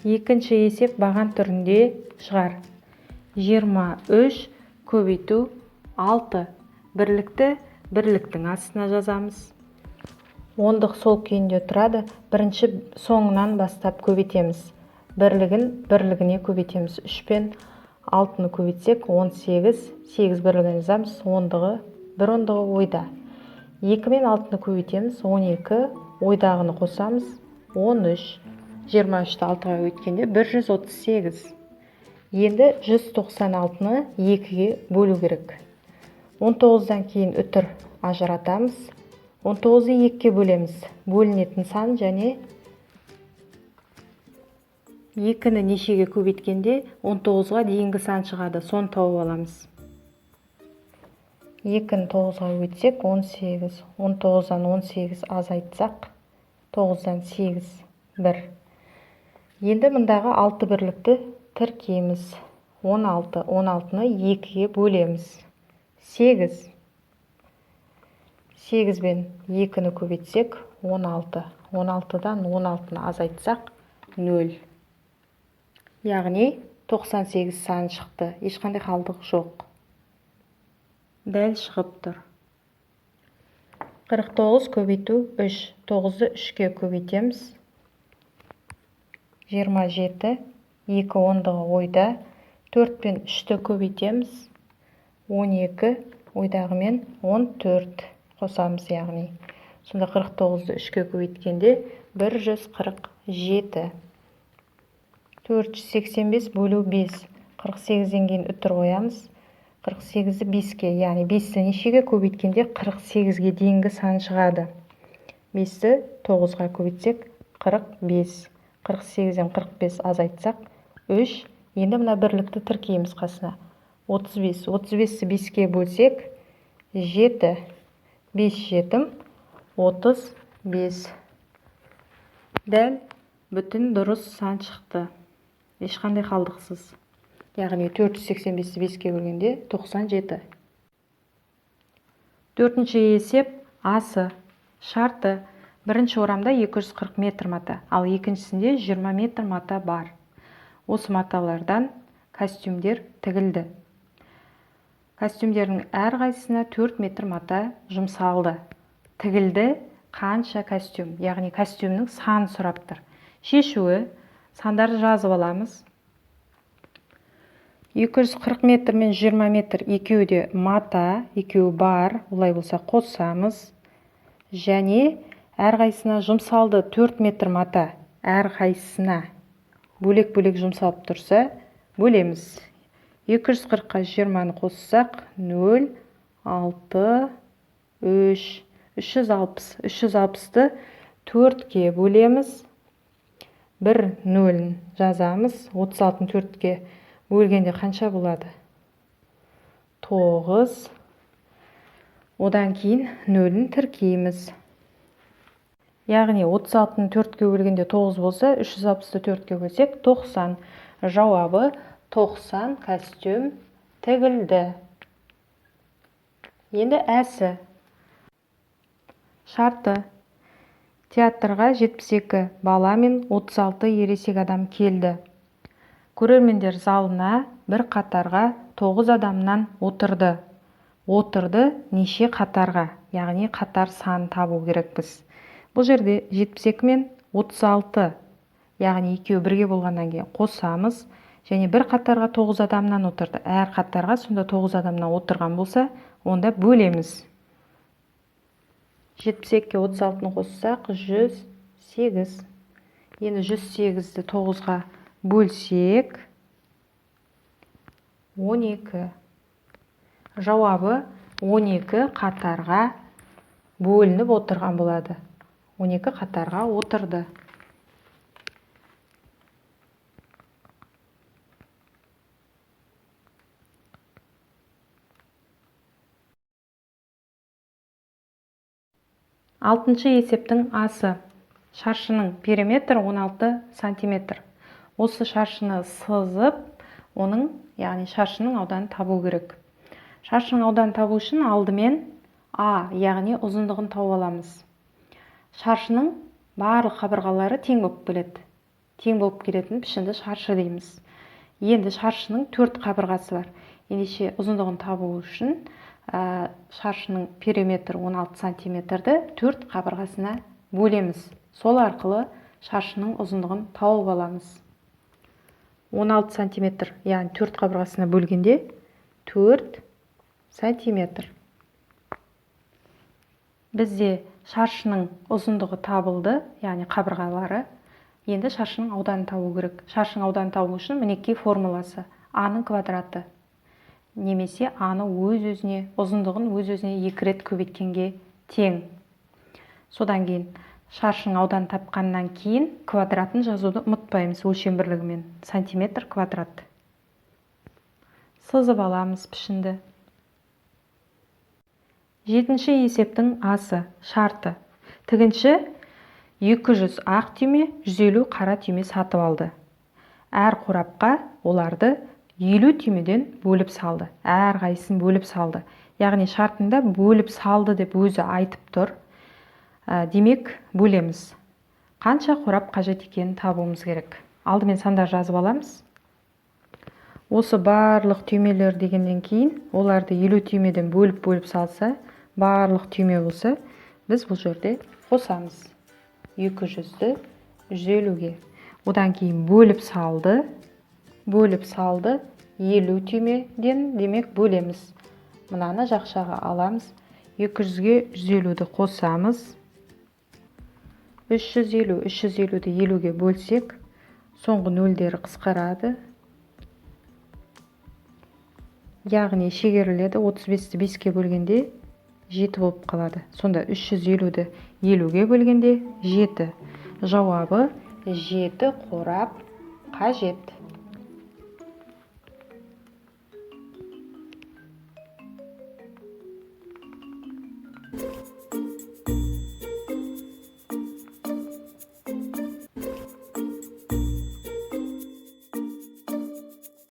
Екінші есеп баған түрінде шығар. 23 көбейту 6. Бірлікті бірліктің астына жазамыз. Ондық сол күйінде тұрады. Бірінші соңынан бастап көбейтеміз. Бірлігін бірлігіне көбейтеміз. 3 пен 6-ны көбейтсек 18, 8 бірлігін жазамыз. Ондығы, бір ондығы ойда. 2 мен 6-ны көбейтеміз. 12, ойдағыны қосамыз. 13, 23-ті 6-ға өткенде 138. Енді 196-ны 2-ге бөлу керек. 19-дан кейін үтір ажыратамыз. 19-ы 2-ге бөлеміз. Бөлінетін сан және 2-ні нешеге көбейткенде 19-ға дейінгі сан шығады. Соны тауып аламыз. 2-ні 9-ға өтсек 18. 19-дан 18 азайтсақ 9-дан 8, 1. Енді мұндағы 6 бірлікті тіркейміз. 16. 16-ны 2-ге бөлеміз. 8. 8 бен 2-ні көбейтсек 16. 16-дан 16-ны азайтсақ 0. Яғни 98 сан шықты. Ешқандай қалдық жоқ. Дәл шығып тұр. 49 көбейту 3. 9-ды 3-ге көбейтеміз. 27. 2 ондығы ойда. 4 пен 3-ті көбейтеміз. 12 ойдағымен 14 қосамыз яғни. Сонда 49-ды 3-ге көбейткенде 147. 485 бөлу 5. 48-ден кейін үтір қоямыз. 48-ді 5-ге, яғни 5-ті нешеге көбейткенде 48-ге дейінгі сан шығады. 5-ті 9-ға көбейтсек 45. 48-ден 45 азайтсақ 3. Енді мына бірлікті тіркейміз қасына. 35. 35-ті 5-ге бөлсек 7. 5 жетім 35. Дәл бүтін дұрыс сан шықты. Ешқандай қалдықсыз. Яғни 485-ті 5-ге бөлгенде 97. Төртінші есеп асы. Шарты. Бірінші орамда 240 метр мата, ал екіншісінде 20 метр мата бар. Осы маталардан костюмдер тігілді. Костюмдердің әрқайсысына 4 метр мата жұмсалды. Тігілді қанша костюм, яғни костюмнің санын сұрап тұр. Шешуі, сандарды жазып аламыз. 240 метр мен 20 метр екеуі де мата, екеуі бар, олай болса қосамыз. Және әрқайсысына жұмсалды 4 метр мата, әрқайсысына бөлек-бөлек жұмсалып тұрса, бөлеміз. 240-қа 20-ны қоссақ 0, 6, 3, 360. 360-ты 4-ге бөлеміз. 1 0-ін жазамыз. 36-ны 4-ге бөлгенде қанша болады? 9. Одан кейін 0-ін тіркейміз. Яғни 36-ны 4-ге бөлгенде 9 болса, 360-ты 4-ге бөлсек 90. Жауабы 90 костюм тігілді. Енді әсі. Шарты. Театрға 72 бала мен 36 ересек адам келді. Көрермендер залына бір қатарға 9 адамнан отырды. Отырды неше қатарға, яғни қатар санын табу керекпіз. Бұл жерде 72 мен 36, яғни екеуі бірге болғаннан кейін қосамыз. Және бір қатарға 9 адамнан отырды. Әр қатарға сонда 9 адамнан отырған болса, онда бөлеміз. 72-ке 36-ны қоссақ 108. Енді 108-ді 9-ға бөлсек 12. Жауабы 12 қатарға бөлініп отырған болады. 12 қатарға отырды. Алтыншы есептің асы. Шаршының периметр 16 сантиметр. Осы шаршыны сызып, оның, яғни шаршының ауданын табу керек. Шаршының ауданын табу үшін алдымен А, яғни ұзындығын тауып аламыз. Шаршының барлық қабырғалары тең болып келеді. тең болып келетін пішінді шаршы дейміз. Енді шаршының 4 қабырғасы бар. Ендеше ұзындығын табу үшін шаршының периметрі 16 сантиметрді 4 қабырғасына бөлеміз. Сол арқылы шаршының ұзындығын тауып аламыз. 16 сантиметр, яғни 4 қабырғасына бөлгенде 4 сантиметр. Бізде шаршының ұзындығы табылды, яғни қабырғалары. Енді шаршының ауданын табу керек. Шаршының ауданын табу үшін мінекей формуласы А-ның квадраты. Немесе А-ны ұзындығын өз-өзіне 2 рет көбейткенге тең. Содан кейін шаршының ауданын тапқаннан кейін квадратын жазуды ұмытпаймыз өлшем бірлігімен. Сантиметр квадрат. Сызып аламыз пішінді. 7-ші есептің асы, шарты. Тігінші 200 ақ түйме, 150 қара түйме сатып алды. Әр қорапқа оларды 50 түймеден бөліп салды. Әр қайсысын бөліп салды. Яғни шартында бөліп салды деп өзі айтып тұр. Демек, бөлеміз. Қанша қорап қажет екенін табуымыз керек. Алдымен сандар жазып аламыз. Осы барлық түймелер дегеннен кейін, оларды 50 түймеден бөліп салса, барлық түйме болса, біз бұл жерде қосамыз. 200-ді 150-ге. Одан кейін бөліп салды 50 түймеден, демек бөлеміз. Мынаны жақшаға аламыз. 200-ге 150-ді қосамыз. 350-ді 50-ге бөлсек, соңғы нөлдері қысқарады. Яғни шегеріледі. 35-ді 5-ке бөлгенде 7 болып қалады. Сонда 350-ді 50-ге бөлгенде 7. Жауабы 7 қорап қажет.